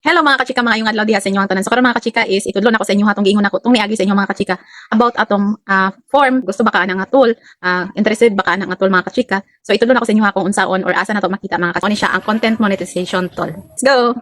Hello mga kachika, mga yung adlaw diha sa inyo ang tanan. So karon mga kachika is itudlo na ko sa inyo hatong giingon ako tong niagi sa inyo mga kachika about atong form. Gusto ba ka nang tool? Interested ba ka nang tool mga kachika? So itudlo na ko sa inyo kung unsaon or asa na to makita mga kachika. Ano siya ang content monetization tool. Let's go.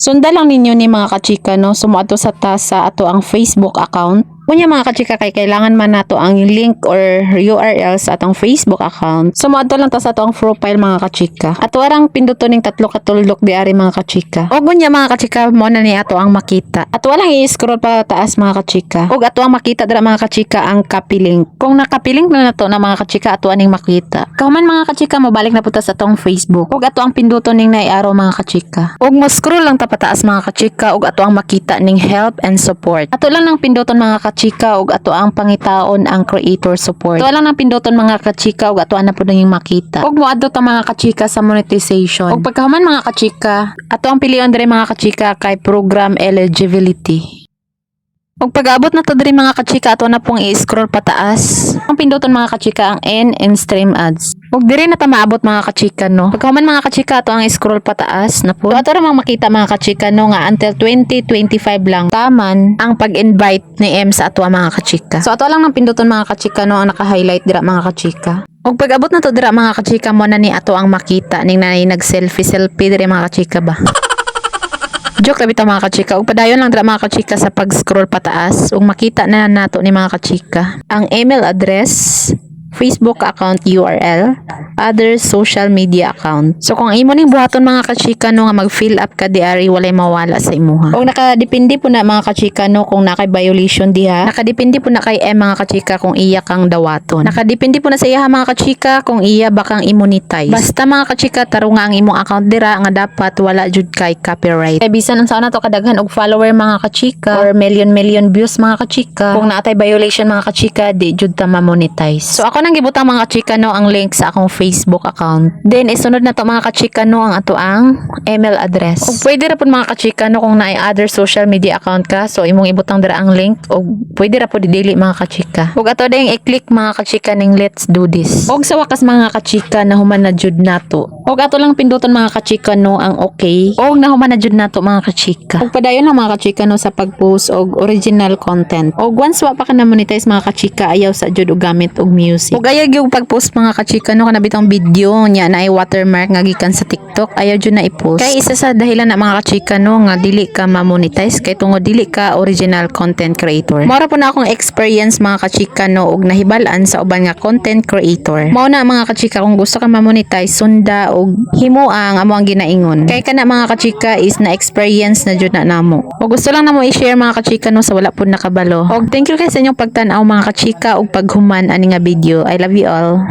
Sundan lang ninyo ni mga kachika no, sumuadto sa taas sa ato ang Facebook account. Kunya mga kachika kay kailangan man nato ang link or URL sa atong Facebook account. Sumuadto lang ta sa ato ang profile mga kachika. At warang pinduton ning tatlo katuldok diari mga kachika. Og kunya mga kachika mo na ni ato ang makita. At walang i-scroll pa taas mga kachika. Og ato ang makita dira mga kachika ang copy link. Kung naka-link na nato na mga kachika ato aning makita. Kauman mga kachika mabalik na puta sa atong Facebook. Og ato ang pinduton ning nai-arrow mga kachika. Og mo scroll lang ta pataas mga kachika og ato ang makita ning help and support. Ato lang nang pinduton mga kachika og ato ang pangitaon ang creator support. Ato lang nang pinduton mga kachika og ato na pud ning makita. Og moadto ta mga kachika sa monetization. Og pagkahuman mga kachika, ato ang pilion diri mga kachika kay program eligibility. Og pag-abot na to diri mga kachika ato na pong i-scroll pataas. Ang pinduton mga kachika ang end and stream ads. Og diri na ta maabot mga kachika no. Pagkahuman mga kachika ato ang i-scroll pataas na po. So, ato ra makita mga kachika no nga until 2025 lang taman ang pag-invite ni M sa ato mga kachika. So ato lang nang pinduton mga kachika no ang naka-highlight dira mga kachika. Og pag-abot na to dira mga kachika mo na ni ato ang makita ning nanay nag-selfie diri mga kachika ba. Joke tabi ta mga kachika. Ug padayon lang dira mga kachika sa pag-scroll pataas ug makita na nato ni mga kachika ang email address, Facebook account URL, other social media account. So kung imo ning buhaton mga kachika no nga mag-fill up ka diari walay mawala sa imuha. Og nakadepende po na mga kachika no kung nakay violation diha. Nakadepende po na kay mga kachika kung iya kang dawaton. Nakadepende po na sa iya mga kachika kung iya ba kang i-monetize. Basta mga kachika tarunga ang imong account dira nga dapat wala jud kay copyright. Kay bisan unsa na to kadaghan og follower mga kachika or million views mga kachika. Kung naatay violation mga kachika di jud ta ma-monetize. So ako nang gibutang mga kachika no ang link sa akong Facebook account. Then isunod na to mga kachika no ang ato ang email address. Og pwede ra pud mga kachika no kung naay other social media account ka so imong ibutang dira ang link og pwede ra pud dili mga kachika. Og ato ding i-click mga kachika ning let's do this. Og sa wakas mga kachika nahuman na jud nato. Og ato lang pinduton mga kachika no ang okay. Og nahuman na jud nato mga kachika. Og padayon lang mga kachika no sa pag-post og original content. Og once wa pa ka na monetize mga kachika ayaw sa jud og gamit og music. Ug ayaw gyud pag-post mga kachika no kana bitong video nya na ay watermark nga gikan sa TikTok ayaw jud na i-post. Kay isa sa dahilan na mga kachika no nga dili ka ma-monetize kay tungod dili ka original content creator. Mao po na akong experience mga kachika no og nahibal-an sa uban nga content creator. Mao na mga kachika kung gusto ka ma-monetize sunda og himuang amo ang ginaingon. Kay kana mga kachika is na experience na jud na namo. Og gusto lang namo i-share mga kachika no sa wala pud nakabalo. Og thank you kay sa inyong pagtan-aw mga kachika og paghuman ani nga video. I love you all.